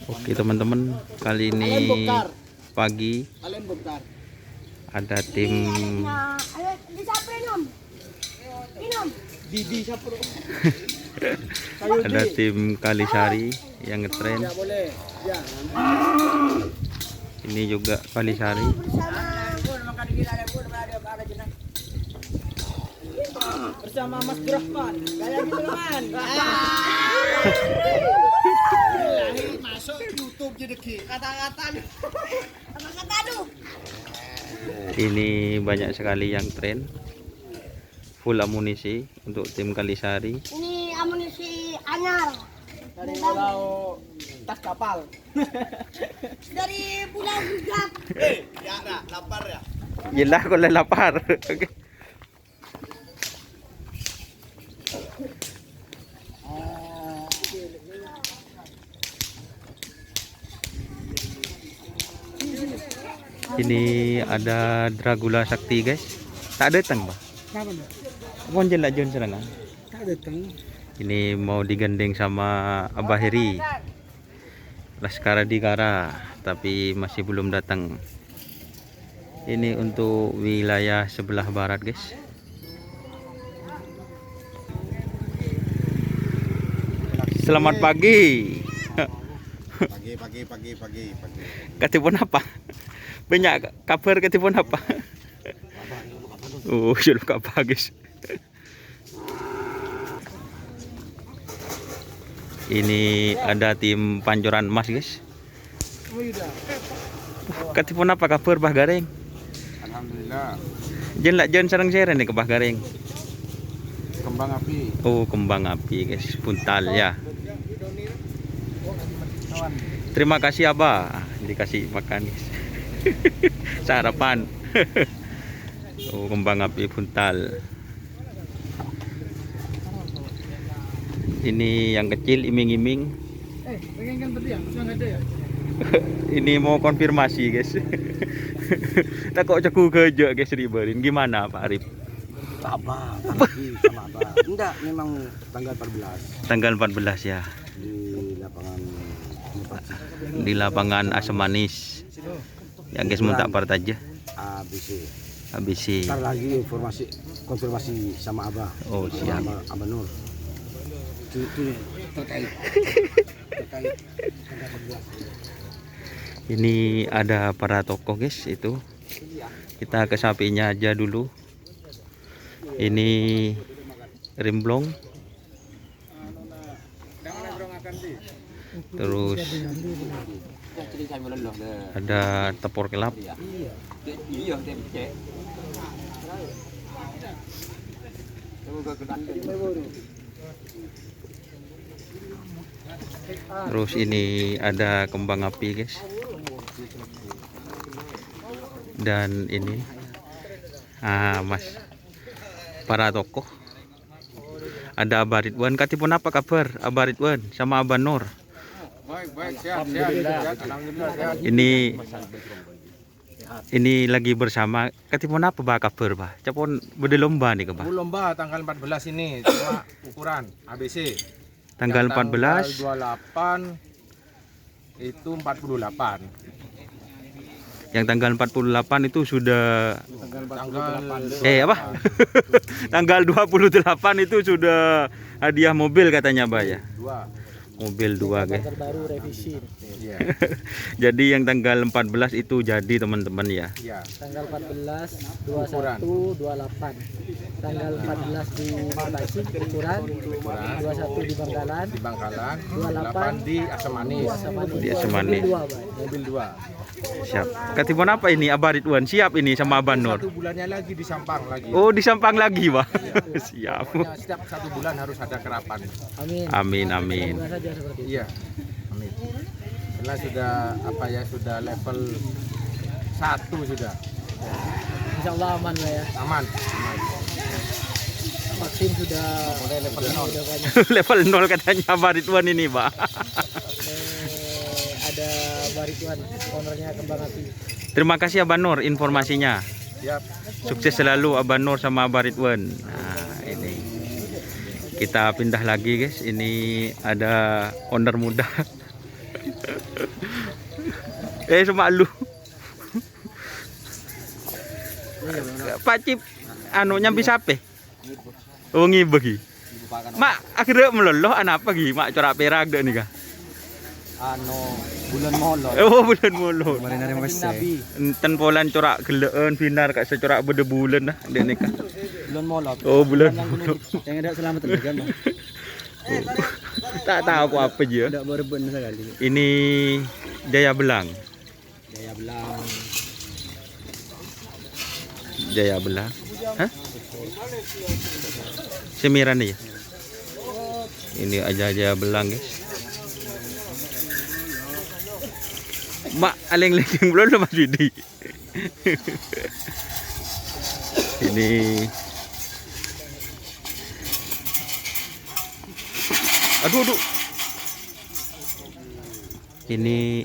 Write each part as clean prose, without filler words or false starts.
Oke teman-teman, kali ini pagi ada tim ada tim Kalisari yang ngetrain. Ini juga Kalisari. Bersama Mas Brahman. Kayak gitu kan. Masuk YouTube jadi kata-kata. Kata-kata tuh. Ini banyak sekali yang train. Full amunisi untuk tim Kalisari. Ini amunisi anyar Dari pulau tas kapal. dari Pulau Gugap. Ya, lapar ya. Yelah kalau lapar. Oke. Ini ada Dragula Sakti guys. Tak datang bah. Konjen lah Jon serangan. Tak datang. Ini mau digandeng sama Abah Heri Laskara Digara, tapi masih belum datang. Ini untuk wilayah sebelah barat guys. Selamat pagi. Pagi. Ketipun apa? Banyak kabar ketipun apa? Oh, sudah kabar guys. Ini ada tim Pancoran Emas guys. Ketipun apa kabar Bah Gareng? Alhamdulillah. Jen lah Jen sareng seren nih ke Bah Gareng. Kembang api. Oh, kembang api guys, puntal ya. Terima kasih Abah, dikasih makan guys. Sarapan. Oh, kembang api puntal. Ini yang kecil iming-iming. Pengen kan tadi ya? Sudah ada ya? Ini mau konfirmasi guys. Tak kok ceku kerja guys riberin. Gimana Pak Arif? Abah, lagi sama Abah. Enggak, memang tanggal 14 Tanggal 14 ya. di lapangan Bupati Di lapangan Asam Manis. Yang guys mau tak part aja. ABC. ABC. Ntar lagi konfirmasi sama Abah. Oh, siap. Sama Abah Nur. Itu terkait tanggal 14. Ini ada para tokoh guys itu. Kita ke sapinya aja dulu. Ini Rimblong. Terus ada tepor kelap. Terus ini ada kembang api guys. Dan ini Mas para tokoh. Ada Abah Ridwan. Katipun apa kabar Abah Ridwan sama Abah Nur? Baik, siap. Alhamdulillah sehat. Ini lagi bersama. Katipun apa bah kabar bah? Capon bede lomba nih ke bah? Lomba tanggal 14 ini cuma ukuran ABC. Tanggal Yang 14. Tanggal 28 itu 48. Yang tanggal 48 itu sudah Tanggal tanggal 28 itu sudah hadiah mobil katanya Bah ya. 2. Mobil 2 guys. Terbaru revisi. Iya. Jadi yang tanggal 14 itu jadi teman-teman ya. Iya. Tanggal 14, 21, 28. Tanggal 14 di Bekasi ukuran, 21 di Bangkalan, Di Bangkalan, 28 28 di Asam Manis. Di Asam Manis. Mobil 2. Siap. Katipun apa ini Abah Ridwan? Siap ini sama Abah Nur. 1 bulannya lagi di Sampang lagi. Oh, di Sampang lagi, Pak. Siap. Pokoknya setiap 1 bulan harus ada kerapan. Amin. Amin. Semoga saja seperti itu. Iya. Amin. Karena sudah sudah level 1 sudah. Insya Allah aman lah ya. Aman. Vaksin sudah Mulai level 0. sudah banyak. Level 0 katanya Abah Ridwan ini, Pak. Ada Barituan, ownernya Kembang Api. Terima kasih Abah Nur informasinya. Siap. Sukses selalu Abah Nur sama Abah Ridwan. Nah, ini. Kita pindah lagi guys. Ini ada owner muda. Sama lu. Pak Cip, anu nyambi sape? Oh ngibegi. Mak akhirnya meloloh anak apa gi? Mak corak perak deh nih kah? Ano, bulan molot. Oh bulan mulu. Kemarin ada Mas Nabi. Enten polan corak geleen binar kak secorak bede bulan nah dek nih kah? Bulan molot. Oh bulan mulu. Yang ada selamat terdegan. Tak tahu aku apa je. Tidak berben sekali. Ini Jaya Belang. Jaya Belang. Jaya Belang. Hah? Semiran ya? Ini aja Jaya Belang guys. Mak aleng-leng belum Mas Didi. Ini aduh. Ini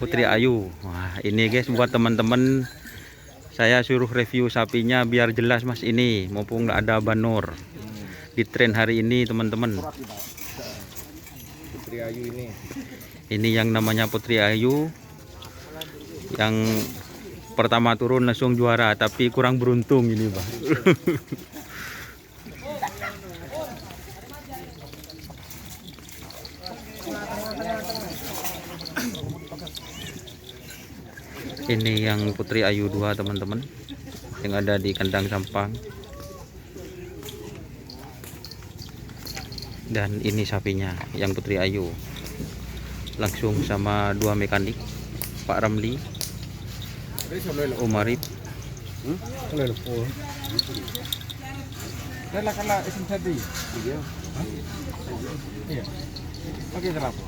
Putri Ayu. Wah, ini guys buat teman-teman saya suruh review sapinya biar jelas Mas ini, mumpung nggak ada banor. Di tren hari ini teman-teman. Putri Ayu ini. Ini yang namanya Putri Ayu. Yang pertama turun langsung juara, tapi kurang beruntung ini, Bang. Ini yang Putri Ayu 2 teman-teman, yang ada di kandang Sampang. Dan ini sapinya yang Putri Ayu, langsung sama 2 mekanik, Pak Ramli, Umarip. Kala isim tadi. Iya. Oke, kenapa?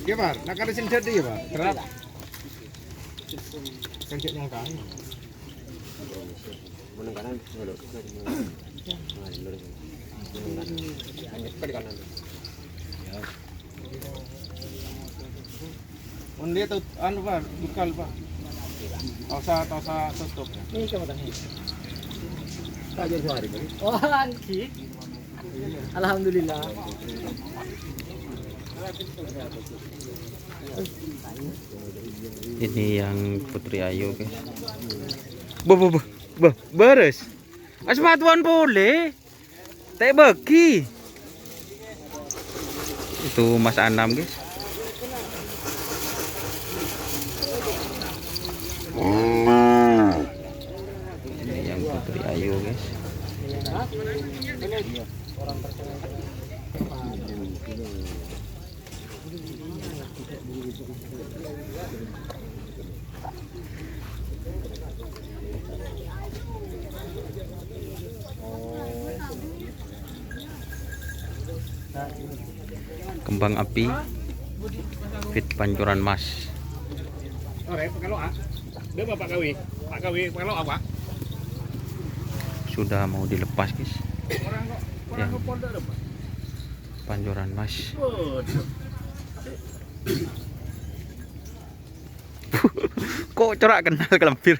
Iya, Pak. Nak kala isim tadi ya, Pak. Kenapa? Kan cek yang kanan. Dia tuh anu Pak, dukal Pak. Tausa tutup. Ini kamu tanya. Oh, anjing. Alhamdulillah. Ini yang Putri Ayu guys. Beres. Asmatuan boleh. Teh bagi. Itu Mas Anam guys. Ini yang Putri Ayu guys. Kembang api fit pancuran mas. Sudah mau dilepas guys ya. Pancuran mas. Kok corak kenal kelempir.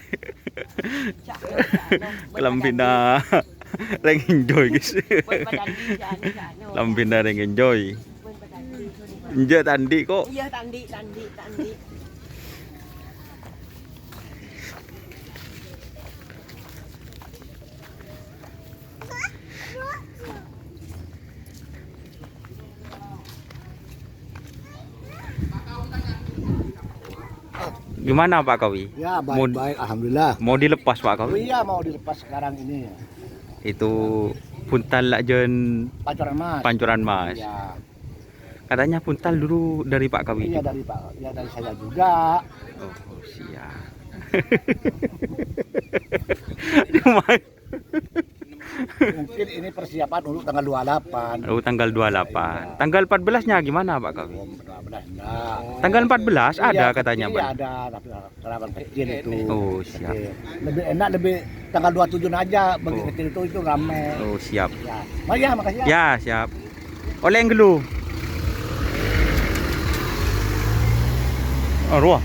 Kelempina reng enjoy guys. Lambina reng enjoy. Injak tandi kok. Iya, tandi. Gimana Pak Kawi? Ya baik-baik, alhamdulillah. Mau dilepas Pak Oh Kawi? iya mau dilepas sekarang ini. Itu puntal lajen Pancoran Mas. pancuran mas. Ya, Katanya puntal dulu dari Pak Kawi. iya dari Pak, ya dari saya juga. Oh siap. Mungkin ini persiapan untuk tanggal 28. Oh tanggal 28. Tanggal 14-nya gimana Pak Kawi? Enggak. Tanggal 14 ada Iya, katanya iya Pak. ada, tapi kerabat kecil itu. Oh siap. Kecil. Lebih enak lebih tanggal 27 aja bagi Oh. kecil itu rame. Oh siap. Ya, makasih ya. Ya siap. Oleh yang gelu. Oh ruah.